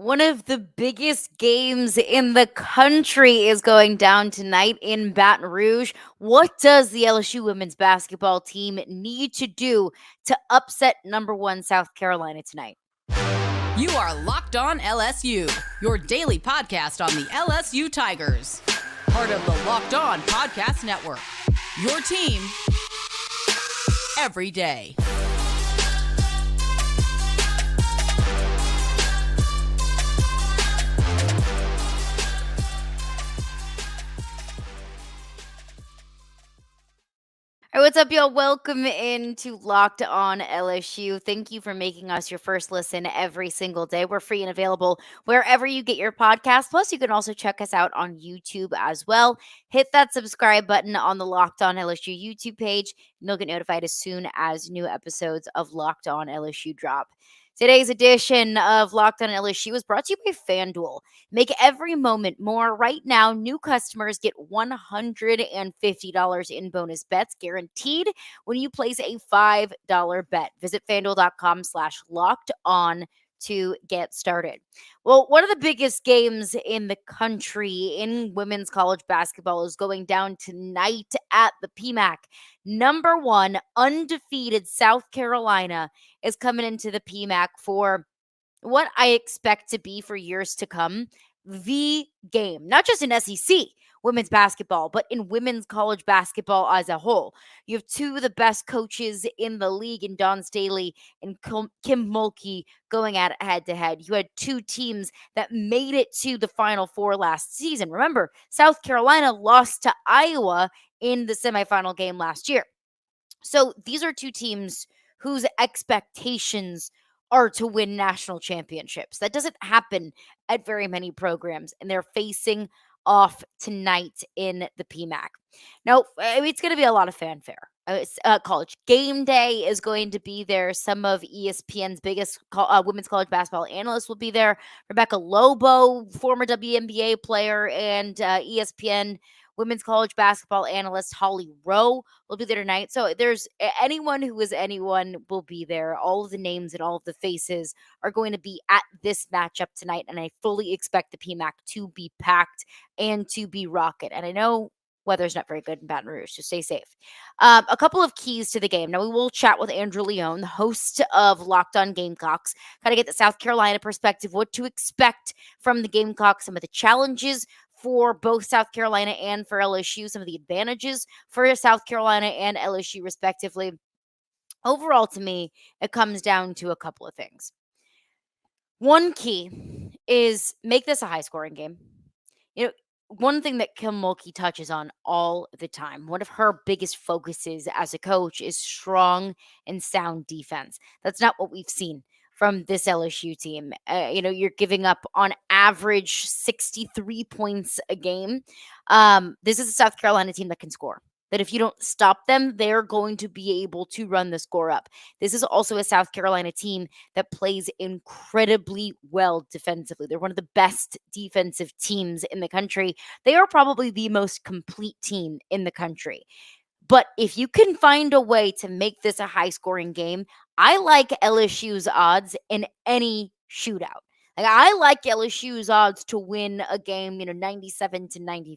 One of the biggest games in the country is going down tonight in Baton Rouge. What does the LSU women's basketball team need to do to upset number one South Carolina tonight? You are Locked On LSU, your daily podcast on the LSU Tigers. Part of the Locked On Podcast Network. Your team every day. All right, what's up, y'all? Welcome into Locked On LSU. Thank you for making us your first listen every single day. We're free and available wherever you get your podcast. Plus, you can also check us out on YouTube as well. Hit that subscribe button on the Locked On LSU YouTube page, and you'll get notified as soon as new episodes of Locked On LSU drop. Today's edition of Locked On LSU is brought to you by FanDuel. Make every moment more. Right now, new customers get $150 in bonus bets guaranteed when you place a $5 bet. Visit FanDuel.com/locked-on to get started. Well, one of the biggest games in the country in women's college basketball is going down tonight at the PMAC. Number one, undefeated South Carolina is coming into the PMAC for what I expect to be for years to come the game, not just in SEC women's basketball, but in women's college basketball as a whole. You have two of the best coaches in the league in Dawn Staley and Kim Mulkey going at it head to head. You had two teams that made it to the Final Four last season. Remember, South Carolina lost to Iowa in the semifinal game last year. So these are two teams whose expectations are to win national championships. That doesn't happen at very many programs, and they're facing off tonight in the PMAC. Now, it's going to be a lot of fanfare. College Gameday is going to be there. Some of ESPN's biggest women's college basketball analysts will be there. Rebecca Lobo, former WNBA player, and ESPN women's college basketball analyst Holly Rowe will be there tonight. So there's anyone who is anyone will be there. All of the names and all of the faces are going to be at this matchup tonight. And I fully expect the PMAC to be packed and to be rocket. And I know weather's not very good in Baton Rouge, so stay safe. A couple of keys to the game. Now, we will chat with Andrew Leone, the host of Locked On Gamecocks, kind of get the South Carolina perspective, what to expect from the Gamecocks, some of the challenges for both South Carolina and for LSU, some of the advantages for South Carolina and LSU respectively. Overall, to me, it comes down to a couple of things. One key is make this a high-scoring game. You know, one thing that Kim Mulkey touches on all the time, one of her biggest focuses as a coach is strong and sound defense. That's not what we've seen from this LSU team. You're giving up on average 63 points a game. This is a South Carolina team that can score. That if you don't stop them, they're going to be able to run the score up. This is also a South Carolina team that plays incredibly well defensively. They're one of the best defensive teams in the country. They are probably the most complete team in the country. But if you can find a way to make this a high-scoring game, I like LSU's odds in any shootout. Like, I like LSU's odds to win a game, 97-95.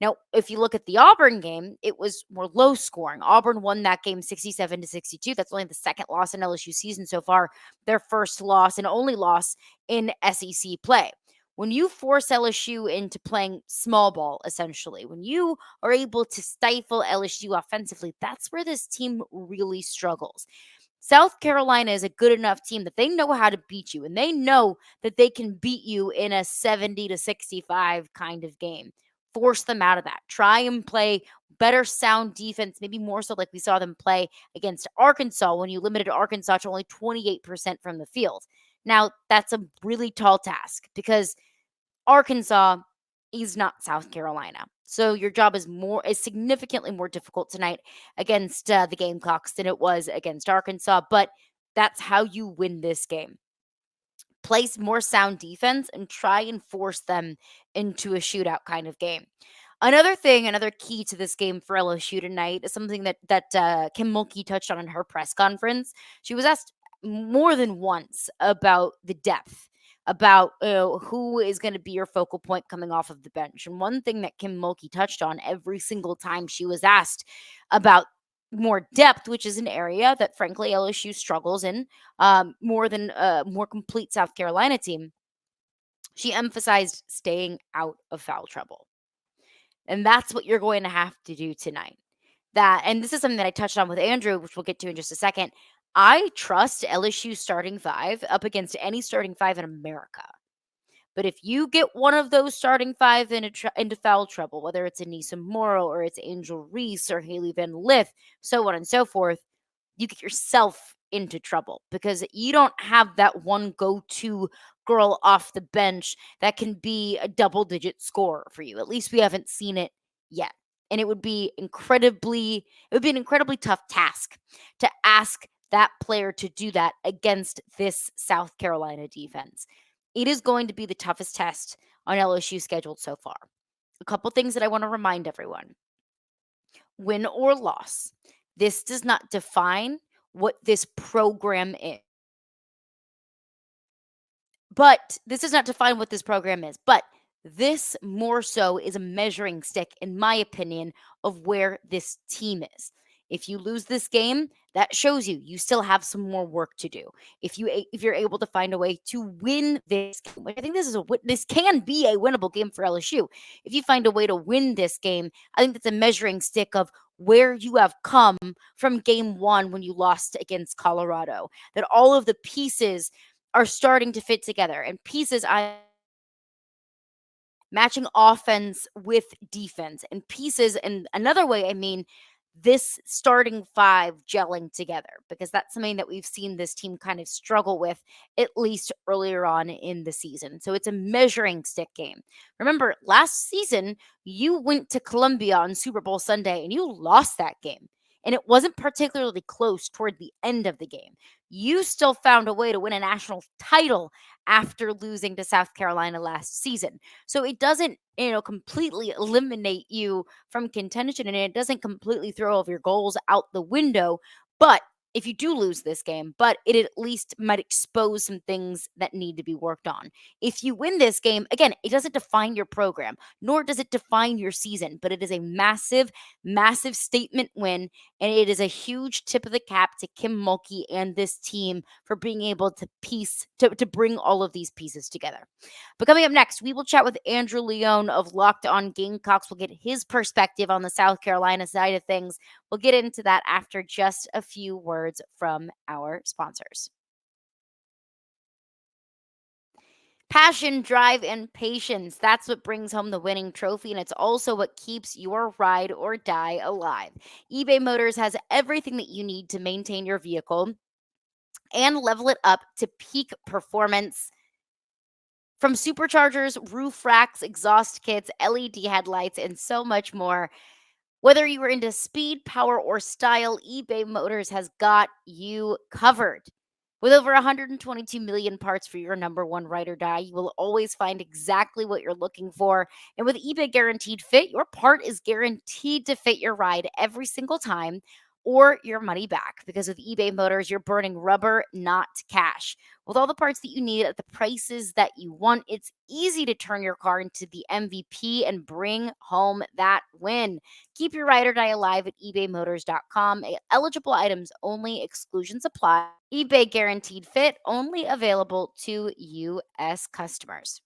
Now, if you look at the Auburn game, it was more low scoring. Auburn won that game 67-62. That's only the second loss in LSU season so far. Their first loss and only loss in SEC play. When you force LSU into playing small ball, essentially, when you are able to stifle LSU offensively, that's where this team really struggles. South Carolina is a good enough team that they know how to beat you, and they know that they can beat you in a 70-65 kind of game. Force them out of that. Try and play better sound defense, maybe more so like we saw them play against Arkansas when you limited Arkansas to only 28% from the field. Now, that's a really tall task because Arkansas is not South Carolina. So your job is significantly more difficult tonight against the Gamecocks than it was against Arkansas, but that's how you win this game. Play more sound defense and try and force them into a shootout kind of game. Another key to this game for LSU tonight is something that Kim Mulkey touched on in her press conference. She was asked more than once about the depth about who is going to be your focal point coming off of the bench. And one thing that Kim Mulkey touched on every single time she was asked about more depth, which is an area that frankly LSU struggles in more than a more complete South Carolina team, she emphasized staying out of foul trouble. And that's what you're going to have to do tonight. And this is something that I touched on with Andrew, which we'll get to in just a second. I trust LSU starting five up against any starting five in America. But if you get one of those starting five into foul trouble, whether it's Anissa Morrow or it's Angel Reese or Haley Van Lith, so on and so forth, you get yourself into trouble because you don't have that one go-to girl off the bench that can be a double-digit scorer for you. At least we haven't seen it yet. And it would be an incredibly tough task to ask that player to do that against this South Carolina defense. It is going to be the toughest test on LSU scheduled so far. A couple things that I want to remind everyone. Win or loss, this does not define what this program is. But this does not define what this program is. But this more so is a measuring stick, in my opinion, of where this team is. If you lose this game, that shows you still have some more work to do. If you're able to find a way to win this game, I think this can be a winnable game for LSU. If you find a way to win this game, I think that's a measuring stick of where you have come from game one when you lost against Colorado. That all of the pieces are starting to fit together, and pieces I matching offense with defense, and pieces, and another way I mean this starting five gelling together, because that's something that we've seen this team kind of struggle with, at least earlier on in the season. So it's a measuring stick game. Remember, last season, you went to Columbia on Super Bowl Sunday and you lost that game. And it wasn't particularly close toward the end of the game. You still found a way to win a national title after losing to South Carolina last season. So it doesn't, completely eliminate you from contention, and it doesn't completely throw all of your goals out the window. But if you do lose this game, but it at least might expose some things that need to be worked on. If you win this game, again, it doesn't define your program, nor does it define your season, but it is a massive, massive statement win, and it is a huge tip of the cap to Kim Mulkey and this team for being able to bring all of these pieces together. But coming up next, we will chat with Andrew Leone of Locked On Gamecocks. We'll get his perspective on the South Carolina side of things. We'll get into that after just a few words from our sponsors. Passion, drive, and patience. That's what brings home the winning trophy, and it's also what keeps your ride or die alive. eBay Motors has everything that you need to maintain your vehicle and level it up to peak performance. From superchargers, roof racks, exhaust kits, LED headlights, and so much more. Whether you are into speed, power, or style, eBay Motors has got you covered. With over 122 million parts for your number one ride or die, you will always find exactly what you're looking for. And with eBay Guaranteed Fit, your part is guaranteed to fit your ride every single time, or your money back. Because with eBay Motors, you're burning rubber, not cash. With all the parts that you need at the prices that you want, it's easy to turn your car into the MVP and bring home that win. Keep your ride or die alive at ebaymotors.com. Eligible items only, exclusions apply. eBay Guaranteed Fit, only available to U.S. customers.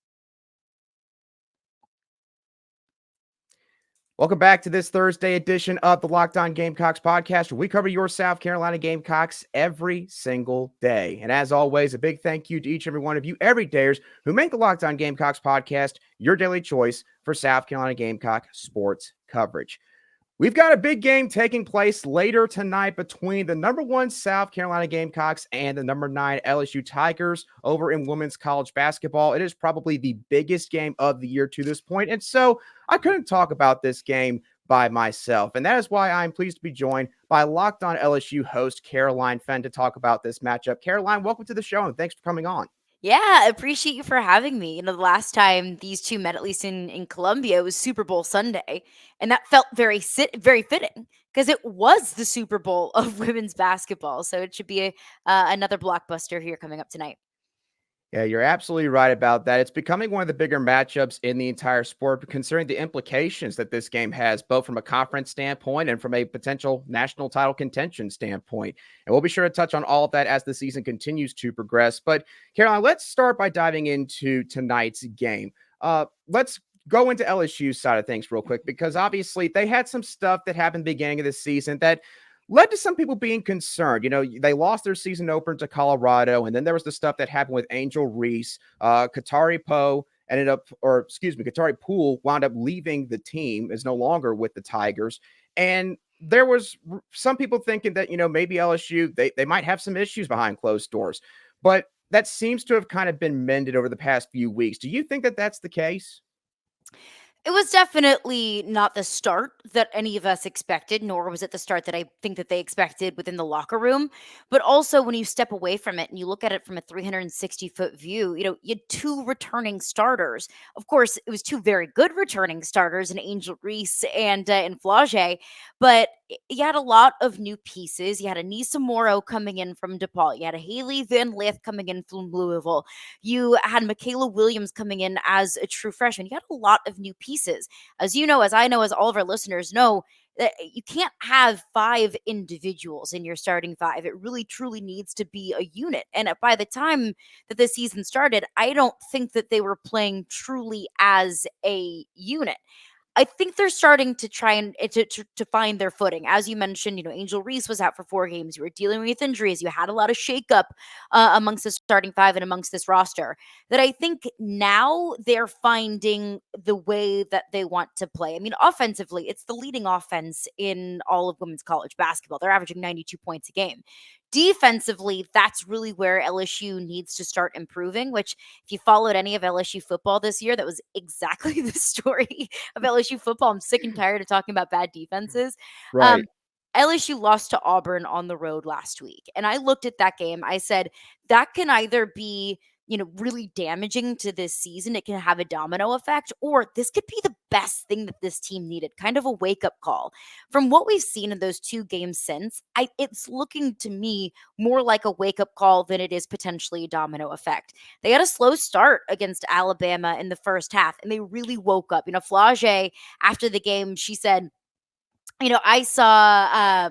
Welcome back to this Thursday edition of the Locked On Gamecocks podcast, where we cover your South Carolina Gamecocks every single day. And as always, a big thank you to each and every one of you everydayers who make the Locked On Gamecocks podcast your daily choice for South Carolina Gamecock sports coverage. We've got a big game taking place later tonight between the number 1 South Carolina Gamecocks and the number 9 LSU Tigers over in women's college basketball. It is probably the biggest game of the year to this point, and so I couldn't talk about this game by myself, and that is why I'm pleased to be joined by Locked On LSU host Caroline Fenn to talk about this matchup. Caroline, welcome to the show, and thanks for coming on. Yeah, I appreciate you for having me. The last time these two met, at least in Columbia, was Super Bowl Sunday. And that felt very fitting because it was the Super Bowl of women's basketball. So it should be another blockbuster here coming up tonight. Yeah, you're absolutely right about that. It's becoming one of the bigger matchups in the entire sport, but considering the implications that this game has, both from a conference standpoint and from a potential national title contention standpoint. And we'll be sure to touch on all of that as the season continues to progress. But Caroline, let's start by diving into tonight's game. Let's go into LSU's side of things real quick, because obviously they had some stuff that happened at the beginning of the season that led to some people being concerned. They lost their season opener to Colorado, and then there was the stuff that happened with Angel Reese. Katari Poole wound up leaving the team, is no longer with the Tigers. And there was some people thinking that, maybe LSU, they might have some issues behind closed doors. But that seems to have kind of been mended over the past few weeks. Do you think that that's the case? It was definitely not the start that any of us expected, nor was it the start that I think that they expected within the locker room. But also, when you step away from it and you look at it from a 360-foot view, you had two returning starters. Of course, it was two very good returning starters in Angel Reese and Flage, but you had a lot of new pieces. You had Anissa Morrow coming in from DePaul. You had a Haley Van Lith coming in from Louisville. You had Michaela Williams coming in as a true freshman. You had a lot of new pieces. As you know, as I know, as all of our listeners know, that you can't have five individuals in your starting five. It really truly needs to be a unit. And by the time that the season started, I don't think that they were playing truly as a unit. I think they're starting to try and to find their footing. As you mentioned, Angel Reese was out for 4 games. You were dealing with injuries. You had a lot of shakeup amongst the starting five and amongst this roster. That I think now they're finding the way that they want to play. I mean, offensively, it's the leading offense in all of women's college basketball. They're averaging 92 points a game. Defensively, that's really where LSU needs to start improving, which if you followed any of LSU football this year, that was exactly the story of LSU football. I'm sick and tired of talking about bad defenses. Right. Um, LSU lost to Auburn on the road last week. And I looked at that game. I said, that can either be, really damaging to this season. It can have a domino effect, or this could be the best thing that this team needed, kind of a wake up call. From what we've seen in those 2 games since, it's looking to me more like a wake up call than it is potentially a domino effect. They had a slow start against Alabama in the first half, and they really woke up. Flage, after the game, she said, I saw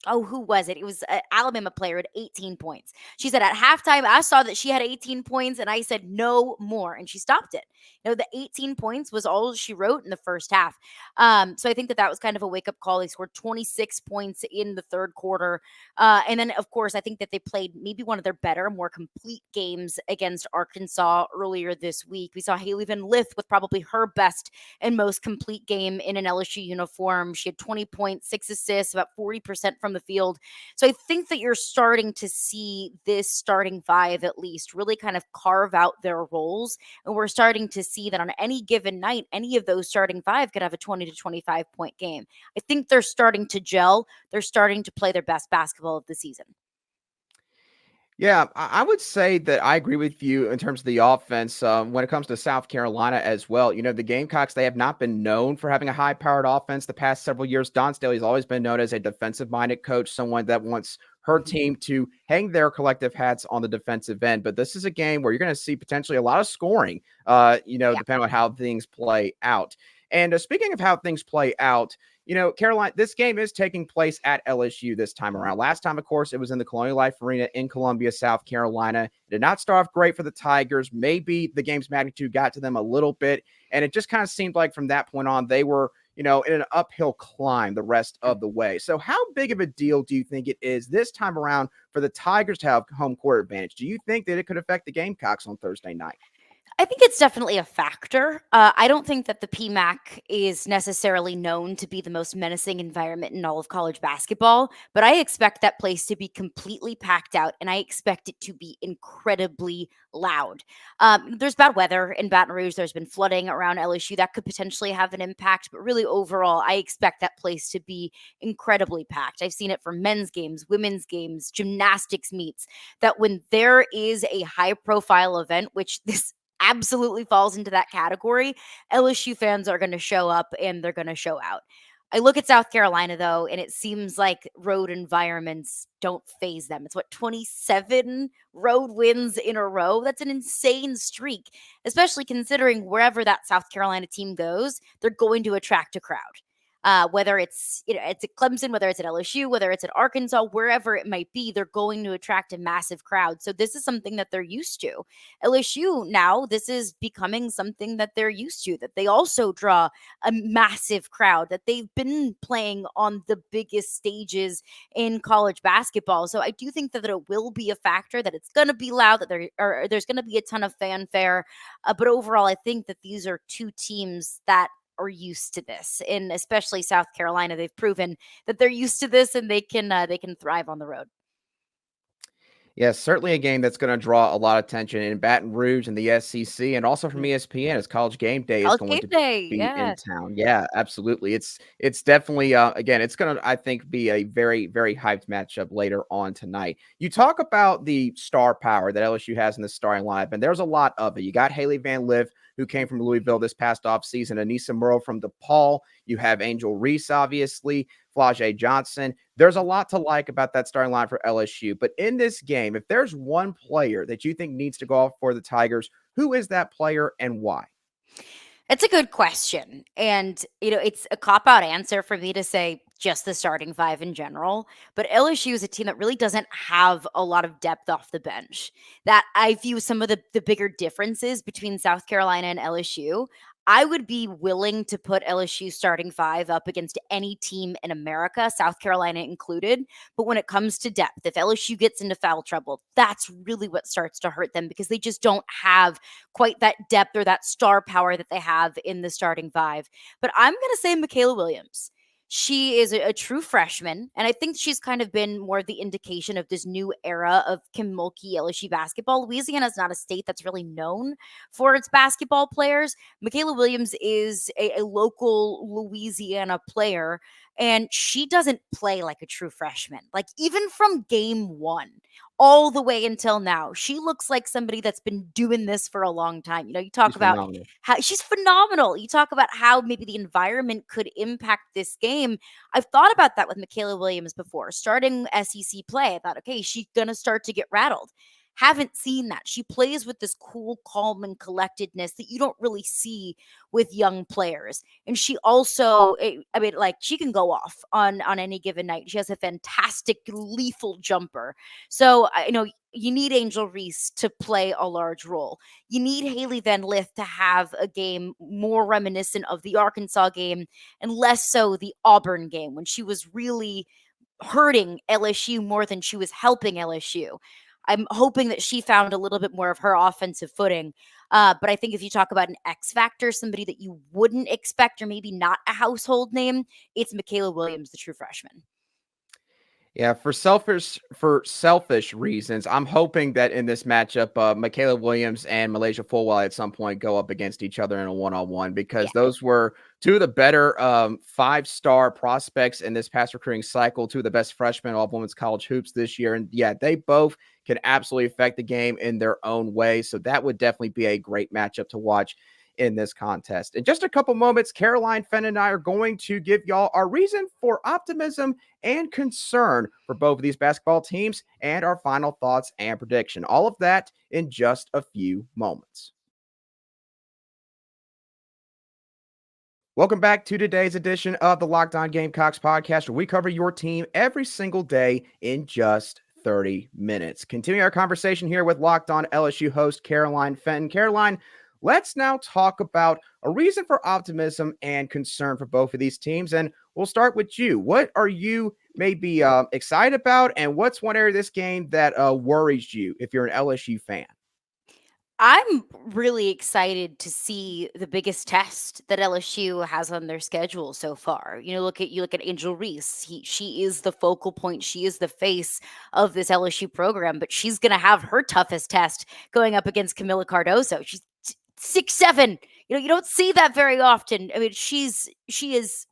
who was it? It was an Alabama player at 18 points. She said at halftime, I saw that she had 18 points and I said no more, and she stopped it. The 18 points was all she wrote in the first half. So I think that was kind of a wake up call. They scored 26 points in the third quarter. And then, of course, I think that they played maybe one of their better, more complete games against Arkansas earlier this week. We saw Haley Van Lith with probably her best and most complete game in an LSU uniform. She had 20 points, 6 assists, about 40% from the field. So I think that you're starting to see this starting five at least really kind of carve out their roles. And we're starting to see that on any given night, any of those starting five could have a 20 to 25 point game. I think they're starting to gel. They're starting to play their best basketball of the season. Yeah, I would say that I agree with you in terms of the offense when it comes to South Carolina as well. The Gamecocks, they have not been known for having a high-powered offense the past several years. Dawn Staley has always been known as a defensive-minded coach, someone that wants her team to hang their collective hats on the defensive end. But this is a game where you're going to see potentially a lot of scoring, depending on how things play out. And speaking of how things play out, Caroline, this game is taking place at LSU this time around. Last time, of course, it was in the Colonial Life Arena in Columbia, South Carolina. It did not start off great for the Tigers. Maybe the game's magnitude got to them a little bit, and it just kind of seemed like from that point on, they were, in an uphill climb the rest of the way. So how big of a deal do you think it is this time around for the Tigers to have home court advantage? Do you think that it could affect the Gamecocks on Thursday night? I think it's definitely a factor. I don't think that the PMAC is necessarily known to be the most menacing environment in all of college basketball, but I expect that place to be completely packed out, and I expect it to be incredibly loud. There's bad weather in Baton Rouge. There's been flooding around LSU that could potentially have an impact, but really overall, I expect that place to be incredibly packed. I've seen it for men's games, women's games, gymnastics meets, that when there is a high-profile event, which this absolutely falls into that category, LSU fans are going to show up and they're going to show out. I look at South Carolina, though, and it seems like road environments don't phase them. It's what, 27 road wins in a row? That's an insane streak, especially considering wherever that South Carolina team goes, they're going to attract a crowd. Whether it's at Clemson, whether it's at LSU, whether it's at Arkansas, wherever it might be, they're going to attract a massive crowd. So this is something that they're used to. LSU now, this is becoming something that they're used to, that they also draw a massive crowd, that they've been playing on the biggest stages in college basketball. So I do think that it will be a factor, that it's going to be loud, that there's going to be a ton of fanfare. But overall, I think that these are two teams that are used to this, and especially South Carolina, they've proven that they're used to this and they can thrive on the road. Yes, certainly a game that's going to draw a lot of attention in Baton Rouge and the SEC, and also from ESPN as College Game Day is going to be in town. Yeah, absolutely. It's definitely again, it's going to, I think, be a very, very hyped matchup later on tonight. You talk about the star power that LSU has in the starting lineup, and there's a lot of it. You got Haley Van Lith, who came from Louisville this past offseason, Anissa Murrow from DePaul. You have Angel Reese, obviously, Flau'jae Johnson. There's a lot to like about that starting line for LSU. But in this game, if there's one player that you think needs to go off for the Tigers, who is that player and why? It's a good question. And, it's a cop-out answer for me to say just the starting five in general. But LSU is a team that really doesn't have a lot of depth off the bench. That I view some of the bigger differences between South Carolina and LSU. I would be willing to put LSU starting five up against any team in America, South Carolina included. But when it comes to depth, if LSU gets into foul trouble, that's really what starts to hurt them, because they just don't have quite that depth or that star power that they have in the starting five. But I'm going to say Michaela Williams. She is a true freshman, and I think she's kind of been more of the indication of this new era of Kim Mulkey LSU basketball. Louisiana is not a state that's really known for its basketball players. Michaela Williams is a local Louisiana player, and she doesn't play like a true freshman. Like, even from game one all the way until now, she looks like somebody that's been doing this for a long time. You talk about how she's phenomenal. You talk about how maybe the environment could impact this game. I've thought about that with Michaela Williams before. Starting SEC play, I thought, okay, she's going to start to get rattled. Haven't seen that. She plays with this cool, calm, and collectedness that you don't really see with young players. And she also, she can go off on any given night. She has a fantastic, lethal jumper. So, you need Angel Reese to play a large role. You need Haley Van Lith to have a game more reminiscent of the Arkansas game and less so the Auburn game, when she was really hurting LSU more than she was helping LSU. I'm hoping that she found a little bit more of her offensive footing. But I think if you talk about an X factor, somebody that you wouldn't expect or maybe not a household name, it's Michaela Williams, the true freshman. Yeah, for selfish reasons, I'm hoping that in this matchup, Michaela Williams and Malaysia Fulwell at some point go up against each other in a one-on-one, because those were two of the better 5-star prospects in this past recruiting cycle, two of the best freshmen of women's college hoops this year. And yeah, they both can absolutely affect the game in their own way. So that would definitely be a great matchup to watch in this contest. In just a couple moments, Caroline, Fenn, and I are going to give y'all our reason for optimism and concern for both of these basketball teams and our final thoughts and prediction. All of that in just a few moments. Welcome back to today's edition of the Locked On Gamecocks podcast, where we cover your team every single day in just 30 minutes. Continuing our conversation here with Locked On LSU host Caroline Fenton. Caroline, let's now talk about a reason for optimism and concern for both of these teams. And we'll start with you. What are you maybe excited about? And what's one area of this game that worries you if you're an LSU fan? I'm really excited to see the biggest test that LSU has on their schedule so far. You look at Angel Reese. She is the focal point. She is the face of this LSU program, but she's going to have her toughest test going up against Camila Cardoso. She's 6'7". You don't see that very often. I mean, she is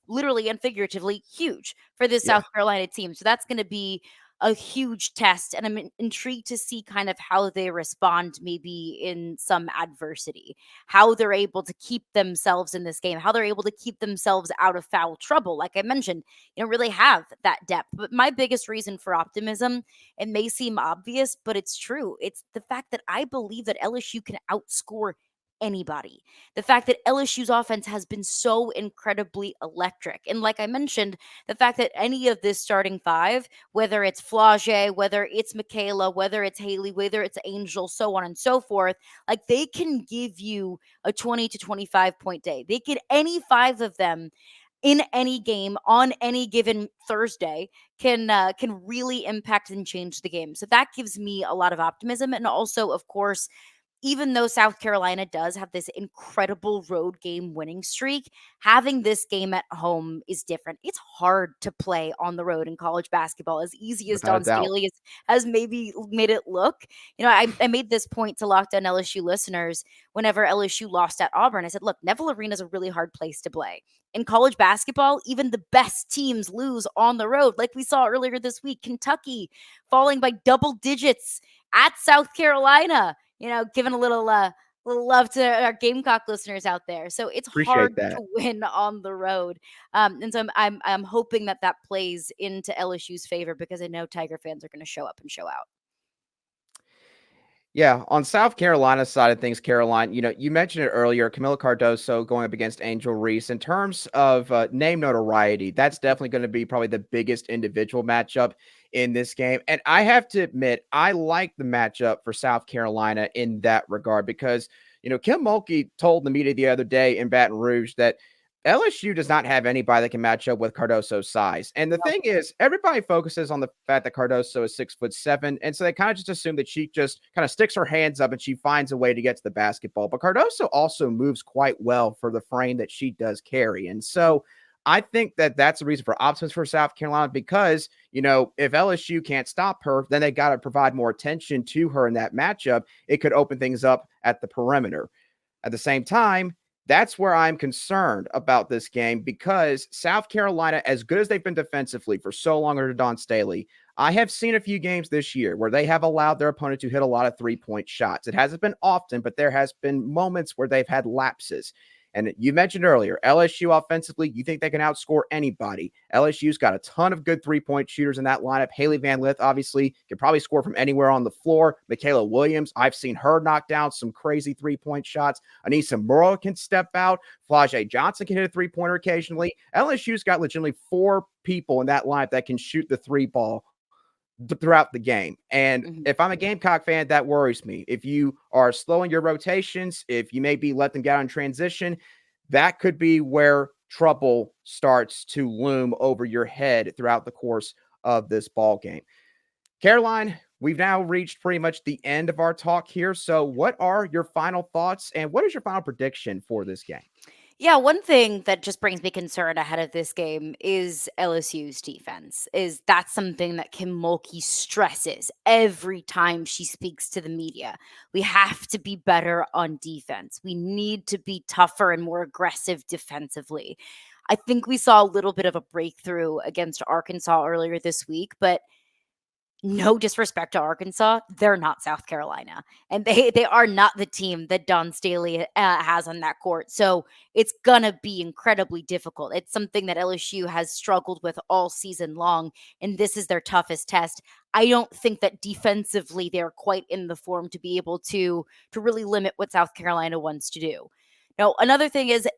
literally and figuratively huge for this South Carolina team. So that's going to be a huge test, and I'm intrigued to see kind of how they respond maybe in some adversity, how they're able to keep themselves in this game, how they're able to keep themselves out of foul trouble. Like I mentioned, you don't really have that depth. But my biggest reason for optimism, it may seem obvious, but it's true. It's the fact that I believe that LSU can outscore anybody. The fact that LSU's offense has been so incredibly electric. And like I mentioned, the fact that any of this starting five, whether it's Flage, whether it's Michaela, whether it's Haley, whether it's Angel, so on and so forth, like they can give you a 20 to 25 point day. They get any five of them in any game on any given Thursday can really impact and change the game. So that gives me a lot of optimism. And also, of course, even though South Carolina does have this incredible road game winning streak, having this game at home is different. It's hard to play on the road in college basketball, as easy as Without a Dawn doubt. Staley has maybe made it look. I made this point to Lockdown LSU listeners whenever LSU lost at Auburn. I said, look, Neville Arena is a really hard place to play. In college basketball, even the best teams lose on the road, like we saw earlier this week. Kentucky falling by double digits at South Carolina. Giving a little love to our Gamecock listeners out there. So it's Appreciate hard that. to win on the road, and so I'm hoping that plays into LSU's favor because I know Tiger fans are going to show up and show out. Yeah, on South Carolina's side of things, Caroline, you mentioned it earlier, Camila Cardoso going up against Angel Reese. In terms of name notoriety, that's definitely going to be probably the biggest individual matchup in this game. And I have to admit, I like the matchup for South Carolina in that regard because, Kim Mulkey told the media the other day in Baton Rouge that LSU does not have anybody that can match up with Cardoso's size. And the thing is, everybody focuses on the fact that Cardoso is 6'7". And so they kind of just assume that she just kind of sticks her hands up and she finds a way to get to the basketball. But Cardoso also moves quite well for the frame that she does carry. And so I think that that's a reason for optimism for South Carolina because, if LSU can't stop her, then they got to provide more attention to her in that matchup. It could open things up at the perimeter. At the same time, that's where I'm concerned about this game because South Carolina, as good as they've been defensively for so long under Dawn Staley, I have seen a few games this year where they have allowed their opponent to hit a lot of three-point shots. It hasn't been often, but there has been moments where they've had lapses. And you mentioned earlier, LSU offensively, you think they can outscore anybody. LSU's got a ton of good three-point shooters in that lineup. Haley Van Lith, obviously, can probably score from anywhere on the floor. Michaela Williams, I've seen her knock down some crazy three-point shots. Anissa Murrow can step out. Flage Johnson can hit a three-pointer occasionally. LSU's got legitimately 4 people in that lineup that can shoot the three ball throughout the game. And if I'm a Gamecock fan, that worries me. If you are slowing your rotations, if you maybe let them get on transition, that could be where trouble starts to loom over your head throughout the course of this ball game. Caroline, we've now reached pretty much the end of our talk here. So what are your final thoughts and what is your final prediction for this game? Yeah, one thing that just brings me concern ahead of this game is LSU's defense. Is that's something that Kim Mulkey stresses every time she speaks to the media. We have to be better on defense. We need to be tougher and more aggressive defensively. I think we saw a little bit of a breakthrough against Arkansas earlier this week, but no disrespect to Arkansas, they're not South Carolina, and they are not the team that Dawn Staley has on that court. So it's gonna be incredibly difficult. It's something that LSU has struggled with all season long, and this is their toughest test. I don't think that defensively they're quite in the form to be able to really limit what South Carolina wants to do. Now, another thing is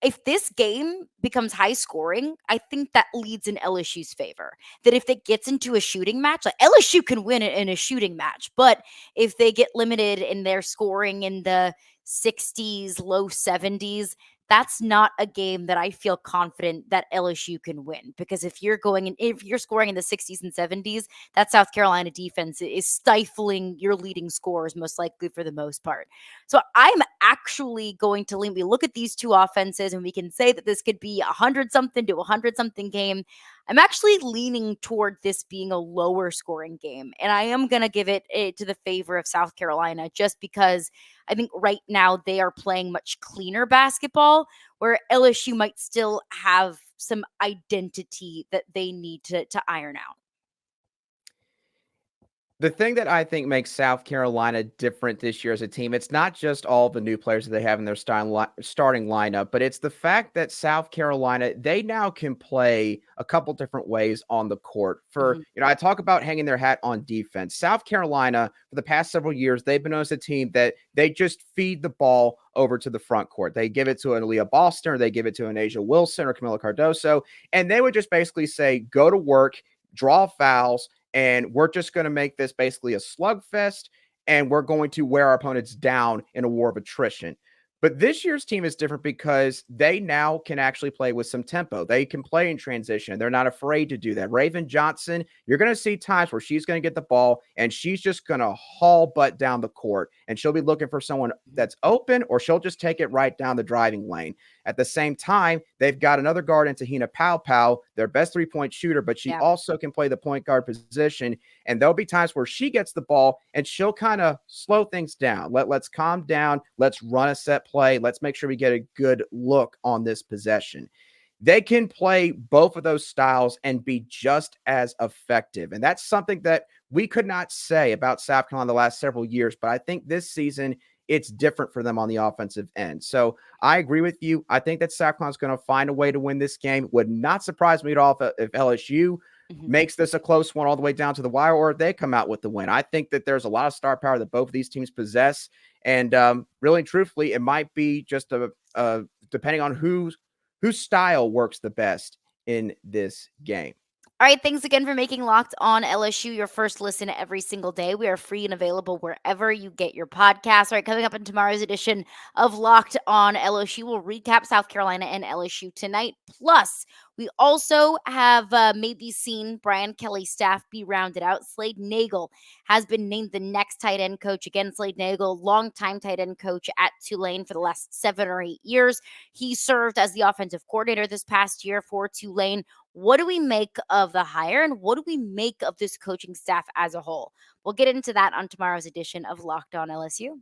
if this game becomes high scoring, I think that leads in LSU's favor. That if it gets into a shooting match, like LSU can win it in a shooting match, but if they get limited in their scoring in the 60s, low 70s, that's not a game that I feel confident that LSU can win. Because if you're scoring in the 60s and 70s, that South Carolina defense is stifling your leading scores most likely for the most part. So I'm actually going to lean. We look at these two offenses and we can say that this could be 100 something to 100 something game. I'm actually leaning toward this being a lower scoring game. And I am going to give it to the favor of South Carolina just because I think right now they are playing much cleaner basketball where LSU might still have some identity that they need to iron out. The thing that I think makes South Carolina different this year as a team, it's not just all the new players that they have in their starting lineup, but it's the fact that South Carolina, they now can play a couple different ways on the court. Mhm. I talk about hanging their hat on defense. South Carolina, for the past several years, they've been known as a team that they just feed the ball over to the front court. They give it to an Aaliyah Boston, or they give it to an Asia Wilson or Camila Cardoso, and they would just basically say, go to work, draw fouls, and we're just going to make this basically a slugfest, and we're going to wear our opponents down in a war of attrition. But this year's team is different because they now can actually play with some tempo. They can play in transition. They're not afraid to do that. Raven Johnson, you're going to see times where she's going to get the ball and she's just going to haul butt down the court, and she'll be looking for someone that's open, or she'll just take it right down the driving lane. At the same time, they've got another guard in Tahina Pau, their best three-point shooter, but she also can play the point guard position. And there'll be times where she gets the ball and she'll kind of slow things down. Let's calm down. Let's run a set play. Let's make sure we get a good look on this possession. They can play both of those styles and be just as effective. And that's something that we could not say about South Carolina the last several years, but I think this season it's different for them on the offensive end. So I agree with you. I think that South Carolina's going to find a way to win this game. Would not surprise me at all if LSU makes this a close one all the way down to the wire, or if they come out with the win. I think that there's a lot of star power that both of these teams possess. And really, truthfully, it might be just depending on whose style works the best in this game. All right, thanks again for making Locked On LSU your first listen every single day. We are free and available wherever you get your podcasts. All right, coming up in tomorrow's edition of Locked On LSU, we'll recap South Carolina and LSU tonight. Plus, we also have maybe seen Brian Kelly's staff be rounded out. Slade Nagel has been named the next tight end coach. Again, Slade Nagel, longtime tight end coach at Tulane for the last 7 or 8 years. He served as the offensive coordinator this past year for Tulane. What do we make of the hire, and what do we make of this coaching staff as a whole? We'll get into that on tomorrow's edition of Locked On LSU.